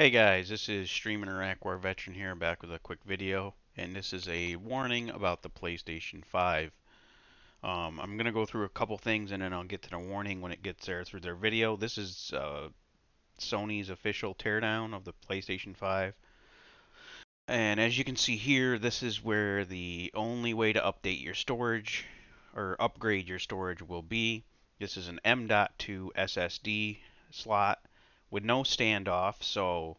Hey guys, this is Stream Iraq War Veteran here, back with a quick video, and this is a warning about the PlayStation 5. I'm going to go through a couple things and then I'll get to the warning when it gets there through their video. This is Sony's official teardown of the PlayStation 5. And as you can see here, this is where the only way to update your storage or upgrade your storage will be. This is an M.2 SSD slot with no standoff, so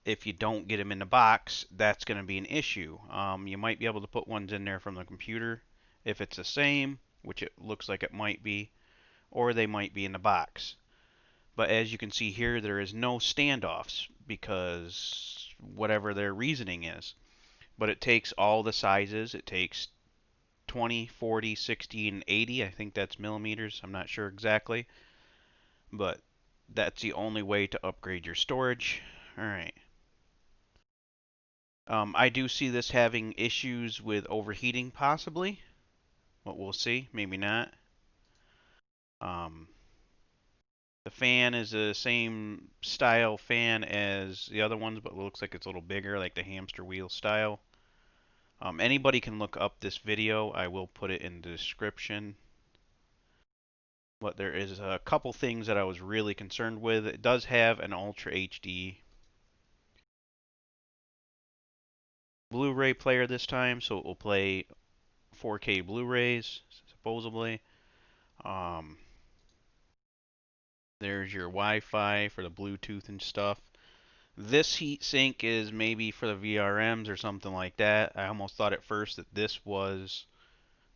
if you don't get them in the box, that's going to be an issue. You might be able to put ones in there from the computer if it's the same, which it looks like it might be, or they might be in the box. But as you can see here, there is no standoffs because whatever their reasoning is. But it takes all the sizes. It takes 20, 40, 60, and 80. I think that's millimeters. I'm not sure exactly. But that's the only way to upgrade your storage. Alright. I do see this having issues with overheating, possibly. But we'll see. Maybe not. Um, the fan is the same style fan as the other ones, but it looks like it's a little bigger, like the hamster wheel style. Anybody can look up this video. I will put it in the description. But there is a couple things that I was really concerned with. It does have an Ultra HD Blu-ray player this time, so it will play 4K Blu-rays, supposedly. Um, There's your Wi-Fi for the Bluetooth and stuff. This heatsink is maybe for the VRMs or something like that. I almost thought at first that this was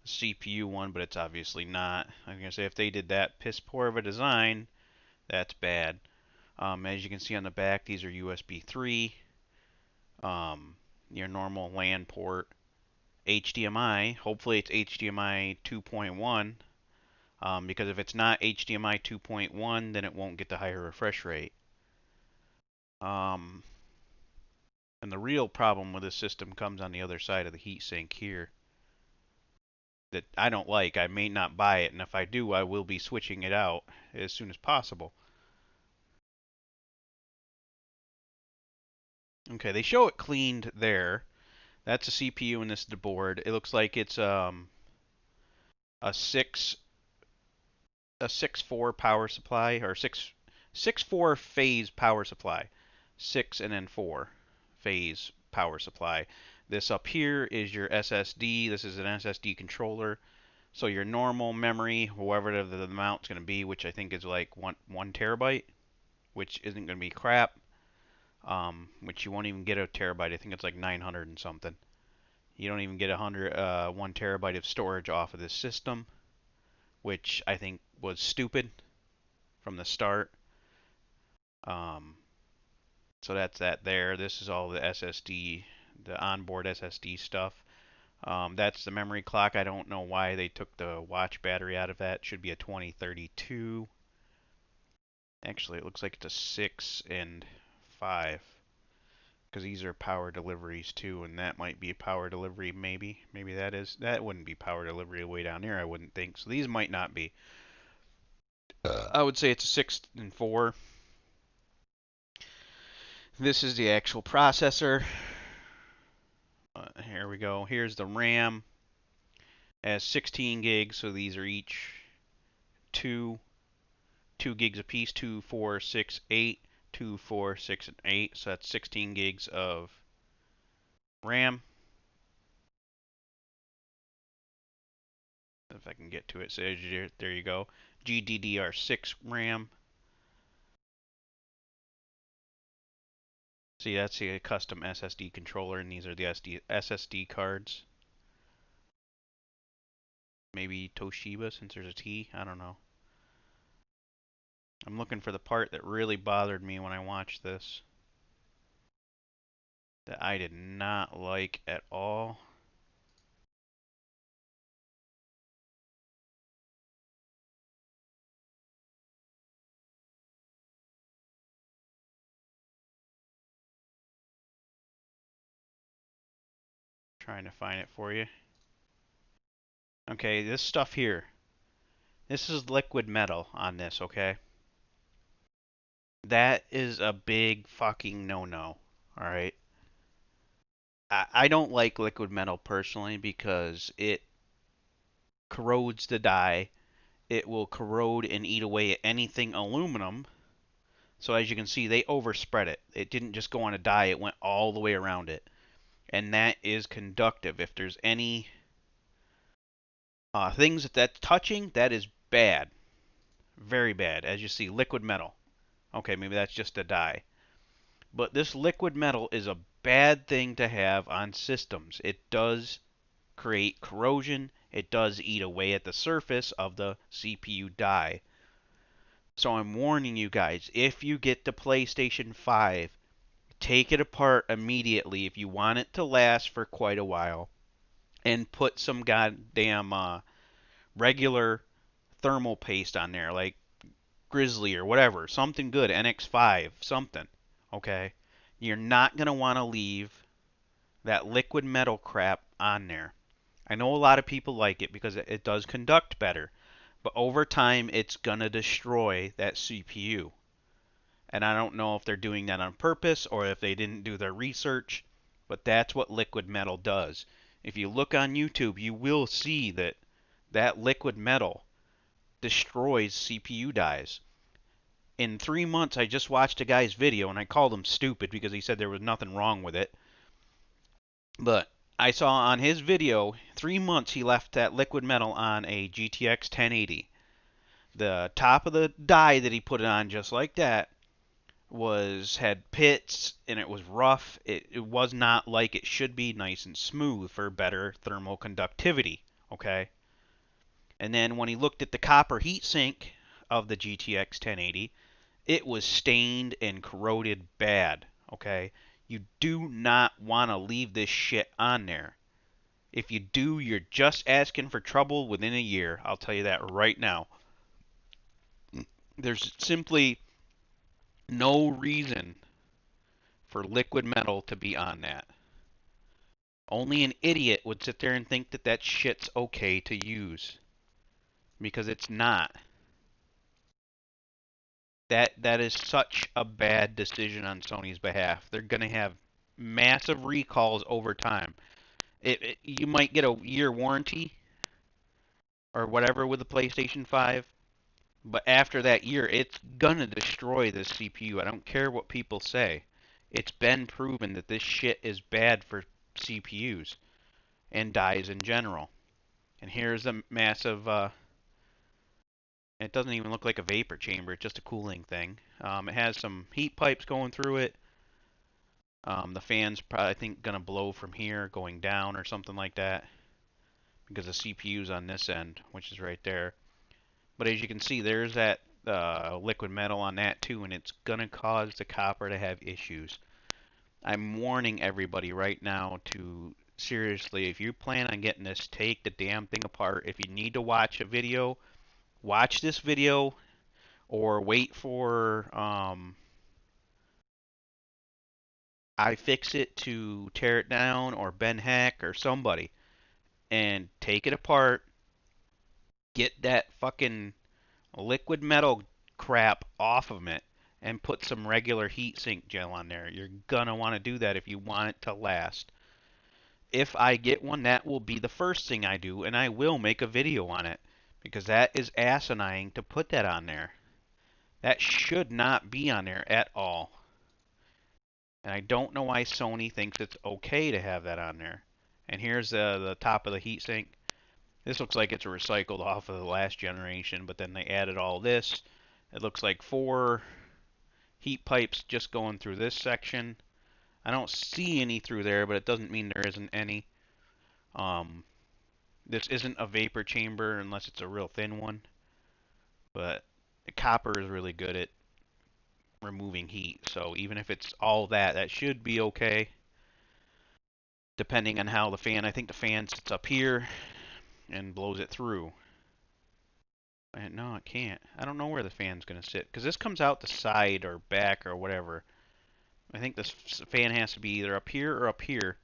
a CPU one, but it's obviously not. I'm gonna say if they did that piss poor of a design, that's bad. As you can see on the back, these are USB 3, your normal LAN port, HDMI. Hopefully it's HDMI 2.1, because if it's not HDMI 2.1, then it won't get the higher refresh rate. Um, and the real problem with this system comes on the other side of the heatsink here that I don't like. I may not buy it, and if I do, I will be switching it out as soon as possible. Okay, they show it cleaned there. That's a CPU and this is the board. It looks like it's a six a 6-4 power supply or 6-4 phase power supply. 6 and then 4 phase power supply. This up here is your SSD. This is an SSD controller. So your normal memory, whatever the amount's going to be, which I think is like one terabyte, which isn't going to be crap, which you won't even get a terabyte. I think it's like 900 and something. You don't even get 1 terabyte of storage off of this system, which I think was stupid from the start. Um, so that's that there. This is all the SSD, the onboard SSD stuff. That's the memory clock. I don't know why they took the watch battery out of that. It should be a 2032. Actually, it looks like it's a 6 and 5 because these are power deliveries too, and that might be a power delivery maybe. Maybe that is. That wouldn't be power delivery way down here, I wouldn't think. So these might not be. I would say it's a 6 and 4. This is the actual processor. Here we go. Here's the RAM as 16 gigs, so these are each 2 2 gigs apiece, 2, 4, 6, 8, 2, 4, 6, and 8. So that's 16 gigs of RAM. If I can get to it, so there you go. GDDR6 RAM. See, that's a custom SSD controller, and these are the SSD cards. Maybe Toshiba, since there's a T. I don't know. I'm looking for the part that really bothered me when I watched this, that I did not like at all. Trying to find it for you. Okay, this stuff here. This is liquid metal on this, okay? That is a big fucking no-no. All right. I don't like liquid metal personally because it corrodes the die. It will corrode and eat away at anything aluminum. So as you can see, they overspread it. It didn't just go on a die, it went all the way around it. And that is conductive. If there's any things that's touching, that is bad. Very bad. As you see, liquid metal. Okay, maybe that's just a die. But this liquid metal is a bad thing to have on systems. It does create corrosion. It does eat away at the surface of the CPU die. So I'm warning you guys, if you get the PlayStation 5, take it apart immediately if you want it to last for quite a while, and put some goddamn regular thermal paste on there, like Grizzly or whatever, something good, NX5, something. Okay? You're not going to want to leave that liquid metal crap on there. I know a lot of people like it because it does conduct better, but over time it's going to destroy that CPU. And I don't know if they're doing that on purpose or if they didn't do their research, but that's what liquid metal does. If you look on YouTube, you will see that that liquid metal destroys CPU dies. In 3 months, I just watched a guy's video and I called him stupid because he said there was nothing wrong with it. But I saw on his video, 3 months he left that liquid metal on a GTX 1080. The top of the die that he put it on, just like that, had pits and it was rough. It was not like it should be, nice and smooth for better thermal conductivity. Okay. And then when he looked at the copper heatsink of the GTX 1080, it was stained and corroded bad. Okay. You do not want to leave this shit on there. If you do, you're just asking for trouble within a year. I'll tell you that right now. There's simply no reason for liquid metal to be on that. Only an idiot would sit there and think that that shit's okay to use. Because it's not. That is such a bad decision on Sony's behalf. They're going to have massive recalls over time. You might get a year warranty or whatever with the PlayStation 5, but after that year, it's going to destroy the CPU. I don't care what people say. It's been proven that this shit is bad for CPUs and dies in general. And here's a massive, it doesn't even look like a vapor chamber, it's just a cooling thing. It has some heat pipes going through it. The fan's probably, I think, going to blow from here going down or something like that because the CPU's on this end, which is right there. But as you can see, there's that liquid metal on that too, and it's going to cause the copper to have issues. I'm warning everybody right now to seriously, if you plan on getting this, take the damn thing apart. If you need to watch a video, watch this video or wait for iFixit to tear it down or Ben Heck or somebody and take it apart. Get that fucking liquid metal crap off of it and put some regular heatsink gel on there. You're gonna want to do that if you want it to last. If I get one, that will be the first thing I do, and I will make a video on it because that is asinine to put that on there. That should not be on there at all. And I don't know why Sony thinks it's okay to have that on there. And here's the top of the heatsink. This looks like it's recycled off of the last generation, but then they added all this. It looks like 4 heat pipes just going through this section. I don't see any through there, but it doesn't mean there isn't any. This isn't a vapor chamber unless it's a real thin one. But the copper is really good at removing heat. So even if it's all that, that should be okay. Depending on how the fan, I think the fan sits up here and blows it through. And no, it can't. I don't know where the fan's going to sit. Because this comes out the side or back or whatever. I think this fan has to be either up here or up here.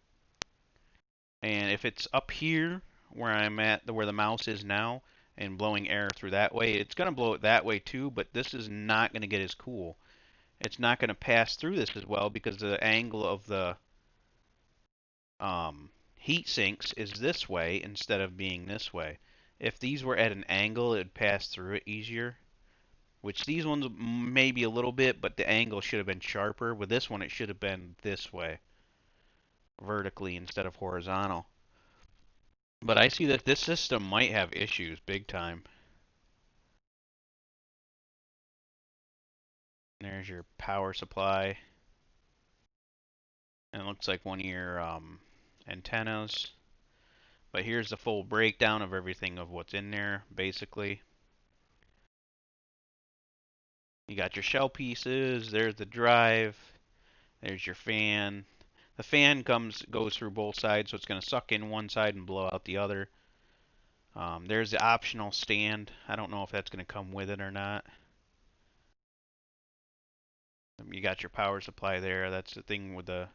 And if it's up here, where I'm at, where the mouse is now, and blowing air through that way, it's going to blow it that way too, but this is not going to get as cool. it's not going to pass through this as well because the angle of the heat sinks is this way instead of being this way. If these were at an angle, it'd pass through it easier. Which these ones maybe a little bit, but the angle should have been sharper. With this one, it should have been this way, vertically instead of horizontal. But I see that this system might have issues big time. There's your power supply. And it looks like one of your antennas. But here's the full breakdown of everything of what's in there, basically. You got your shell pieces, there's the drive, there's your fan. The fan goes through both sides, so it's going to suck in one side and blow out the other. There's the optional stand. I don't know if that's going to come with it or not. You got your power supply there. That's the thing with the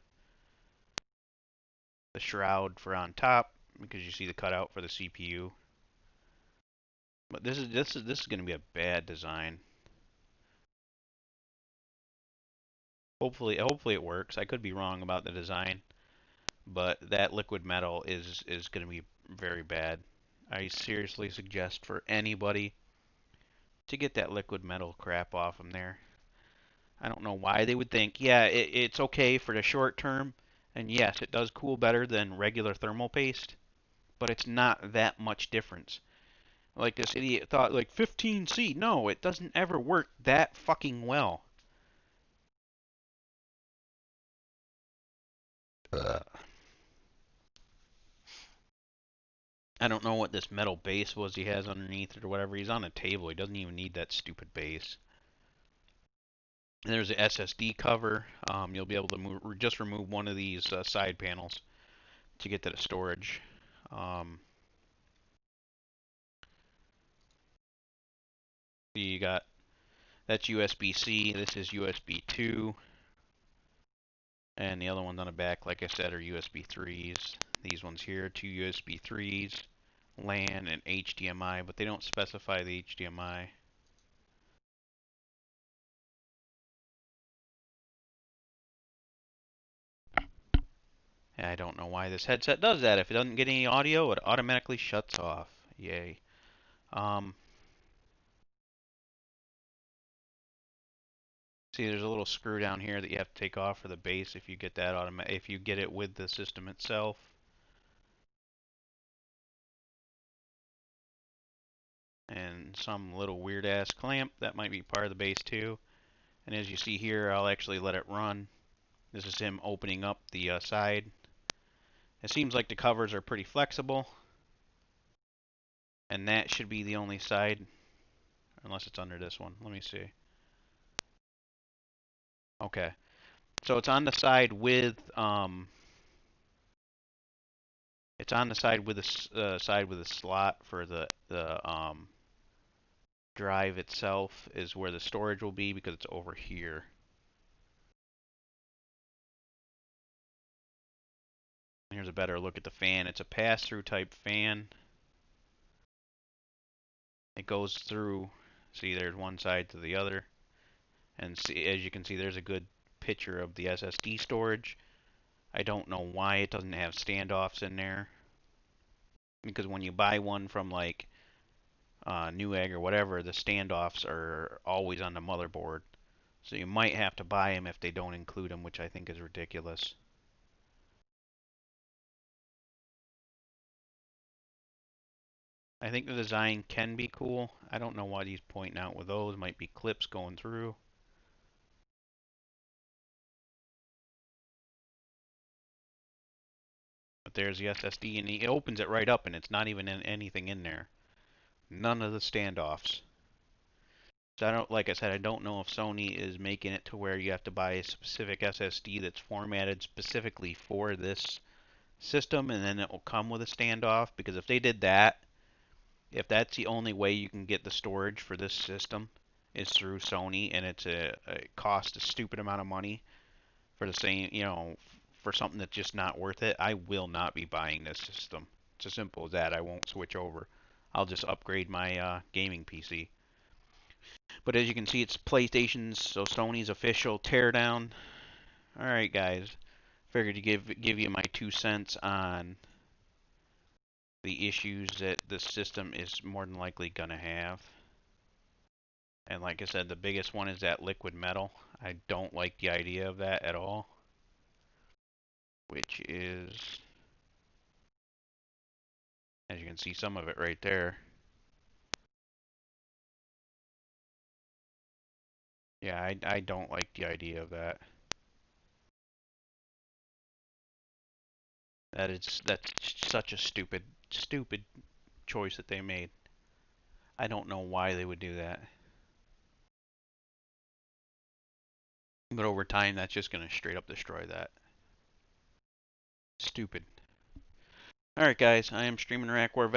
shroud for on top, because you see the cutout for the CPU. But this is going to be a bad design. Hopefully it works. I could be wrong about the design, but that liquid metal is going to be very bad. I seriously suggest for anybody to get that liquid metal crap off them there. I don't know why they would think, yeah, it's okay for the short term, and yes, it does cool better than regular thermal paste, but it's not that much difference. Like this idiot thought, like 15C. No, it doesn't ever work that fucking well. Ugh. I don't know what this metal base was he has underneath it or whatever. He's on a table. He doesn't even need that stupid base. And there's a SSD cover. You'll be able to just remove one of these side panels to get to the storage. You got that's USB-C. This is USB 2. And the other ones on the back, like I said, are USB 3s. These ones here, two USB 3s, LAN, and HDMI, but they don't specify the HDMI. And I don't know why this headset does that. If it doesn't get any audio, it automatically shuts off. Yay. See, there's a little screw down here that you have to take off for the base if you get that if you get it with the system itself. And some little weird ass clamp that might be part of the base too. And as you see here, I'll actually let it run. This is him opening up the side. It seems like the covers are pretty flexible. And that should be the only side, unless it's under this one. Let me see. Okay. So it's on the side with it's on the side with the slot for the drive itself is where the storage will be because it's over here. Here's a better look at the fan. It's a pass-through type fan. It goes through. See, there's one side to the other. And see, as you can see, there's a good picture of the SSD storage. I don't know why it doesn't have standoffs in there. Because when you buy one from like Newegg or whatever, the standoffs are always on the motherboard. So you might have to buy them if they don't include them, which I think is ridiculous. I think the design can be cool. I don't know what he's pointing out with those. Might be clips going through. But there's the SSD, and he opens it right up, and it's not even anything in there. None of the standoffs. So I don't, like I said, I don't know if Sony is making it to where you have to buy a specific SSD that's formatted specifically for this system, and then it will come with a standoff. Because if they did that, if that's the only way you can get the storage for this system is through Sony, and it costs a stupid amount of money for the same, for something that's just not worth it, I will not be buying this system. It's as simple as that. I won't switch over. I'll just upgrade my gaming PC. But as you can see, it's PlayStation's, so Sony's official teardown. All right, guys. Figured to give you my 2 cents on the issues that the system is more than likely gonna have. And like I said, the biggest one is that liquid metal. I don't like the idea of that at all. Which is, as you can see, some of it right there. Yeah, I don't like the idea of that. That's such a stupid choice that they made. I don't know why they would do that. But over time, that's just gonna straight up destroy that. Stupid. Alright guys, I am streaming Rackware